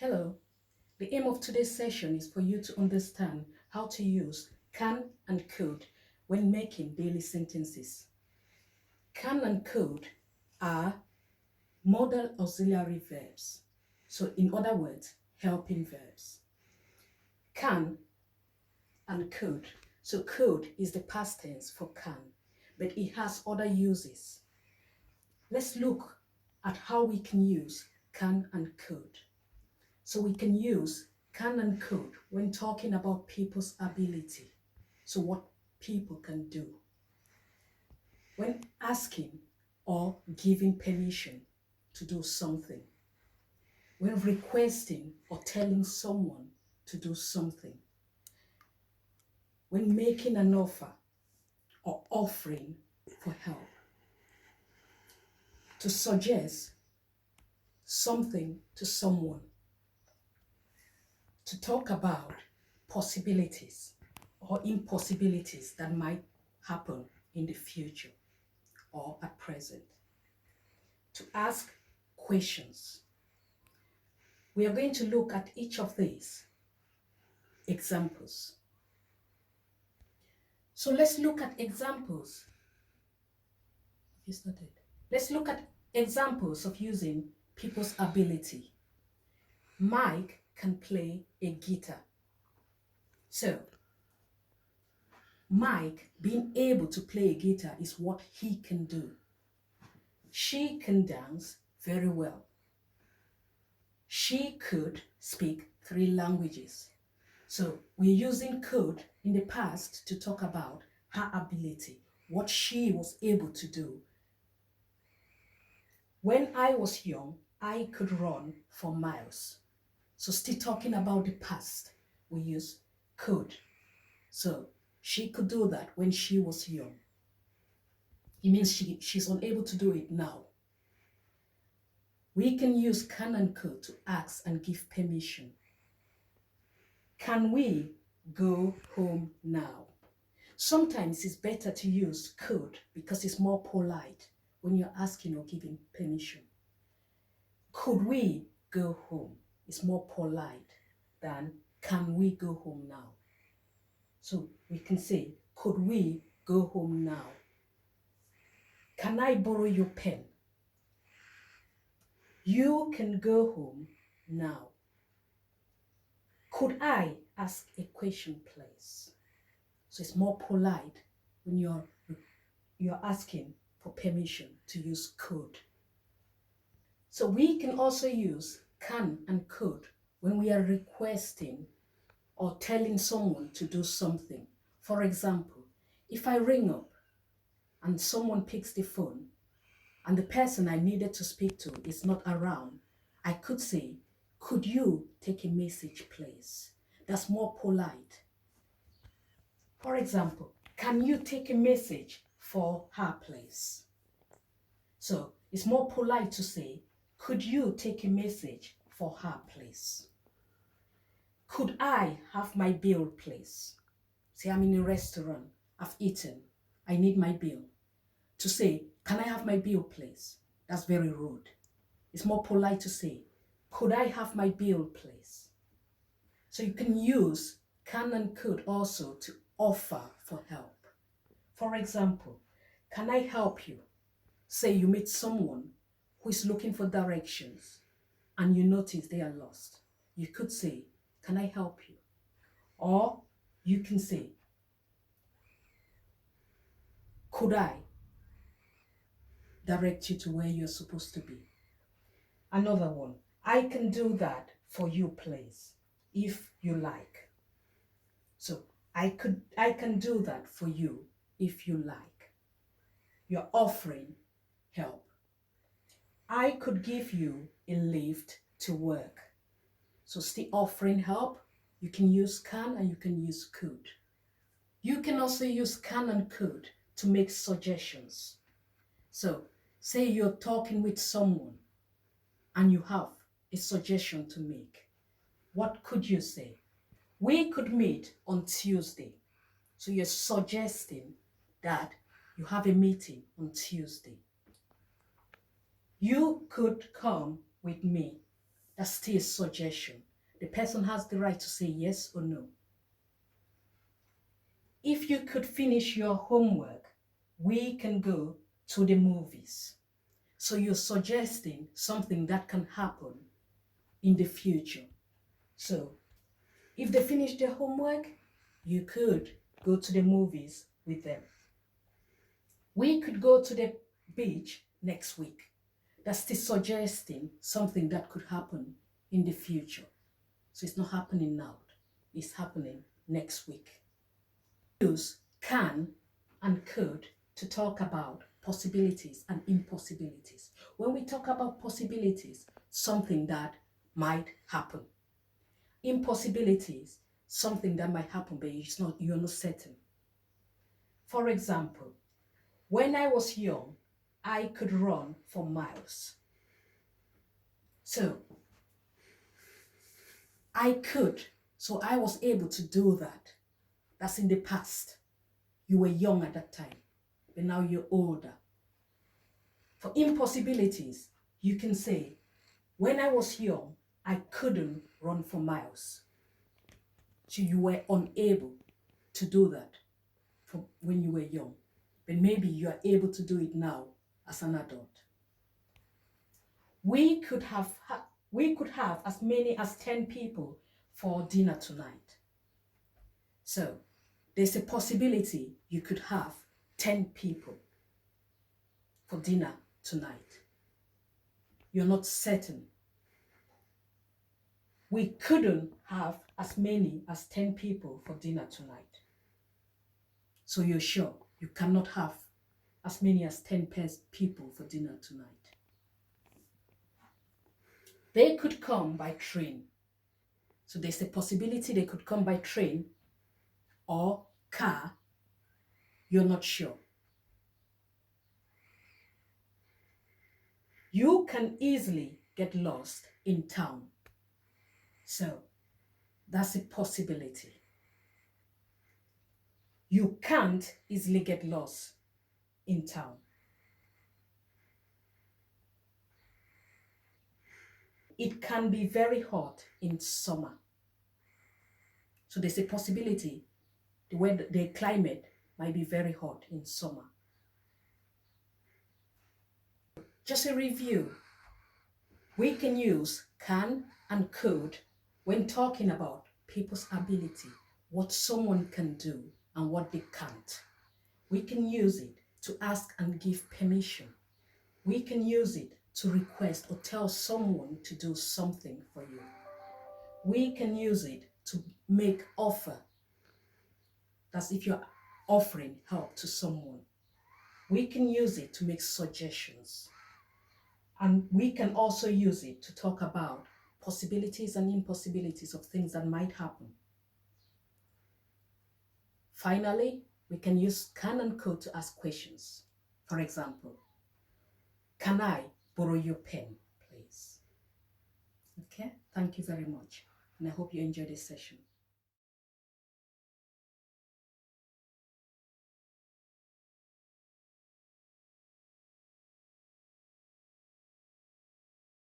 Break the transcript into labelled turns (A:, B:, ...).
A: Hello. The aim of today's session is for you to understand how to use can and could when making daily sentences. Can and could are modal auxiliary verbs. So, in other words, helping verbs. Can and could. So, could is the past tense for can, but it has other uses. Let's look at how we can use can and could. So we can use can and could when talking about people's ability. So what people can do. When asking or giving permission to do something. When requesting or telling someone to do something. When making an offer or offering for help. To suggest something to someone. To talk about possibilities or impossibilities that might happen in the future or at present. To ask questions. We are going to look at each of these examples. So let's look at examples. Have you started? Let's look at examples of using people's ability. Mike can play a guitar. So, Mike being able to play a guitar is what he can do. She can dance very well. She could speak 3 languages. So we're using could in the past to talk about her ability, what she was able to do. When I was young, I could run for miles. So still talking about the past, we use could. So she could do that when she was young. It means she's unable to do it now. We can use can and could to ask and give permission. Can we go home now? Sometimes it's better to use could because it's more polite when you're asking or giving permission. Could we go home? It's more polite than can we go home now? So we can say, could we go home now? Can I borrow your pen? You can go home now. Could I ask a question, please? So it's more polite when you're asking for permission to use could. So we can also use can and could when we are requesting or telling someone to do something. For example, if I ring up and someone picks the phone and the person I needed to speak to is not around, I could say, could you take a message, please? That's more polite. For example, can you take a message for her, please? So it's more polite to say, could you take a message for her, please? Could I have my bill, please? Say I'm in a restaurant, I've eaten, I need my bill. To say, can I have my bill, please? That's very rude. It's more polite to say, could I have my bill, please? So you can use can and could also to offer for help. For example, can I help you? Say you meet someone who is looking for directions and you notice they are lost. You could say, can I help you? Or you can say, could I direct you to where you're supposed to be? Another one, I can do that for you, please, if you like. So I can do that for you if you like. You're offering help. I could give you a lift to work. So still offering help. You can use can and you can use could. You can also use can and could to make suggestions. So say you're talking with someone and you have a suggestion to make. What could you say? We could meet on Tuesday. So you're suggesting that you have a meeting on Tuesday. You could come with me. That's still suggestion. The person has the right to say yes or no. If you could finish your homework, we can go to the movies. So you're suggesting something that can happen in the future. So if they finish their homework, you could go to the movies with them. We could go to the beach next week. That's still suggesting something that could happen in the future. So it's not happening now. It's happening next week. Use can and could to talk about possibilities and impossibilities. When we talk about possibilities, something that might happen. Impossibilities, something that might happen, but you're not certain. For example, when I was young, I could run for miles. So I could, so I was able to do that. That's in the past. You were young at that time, but now you're older. For impossibilities, you can say, when I was young, I couldn't run for miles. So you were unable to do that when you were young, but maybe you are able to do it now as an adult. We could have as many as 10 people for dinner tonight. So there's a possibility you could have 10 people for dinner tonight. You're not certain. We couldn't have as many as 10 people for dinner tonight. So you're sure you cannot have as many as 10 people for dinner tonight. They could come by train. So there's a possibility they could come by train or car. You're not sure. You can easily get lost in town. So that's a possibility. You can't easily get lost in town. It can be very hot in summer. So there's a possibility the climate might be very hot in summer. Just a review. We can use can and could when talking about people's ability, what someone can do and what they can't. We can use it to ask and give permission. We can use it to request or tell someone to do something for you. We can use it to make offer. That's if you're offering help to someone. We can use it to make suggestions. And we can also use it to talk about possibilities and impossibilities of things that might happen. Finally, we can use can and could to ask questions. For example, can I borrow your pen, please? Okay, thank you very much. And I hope you enjoyed this session.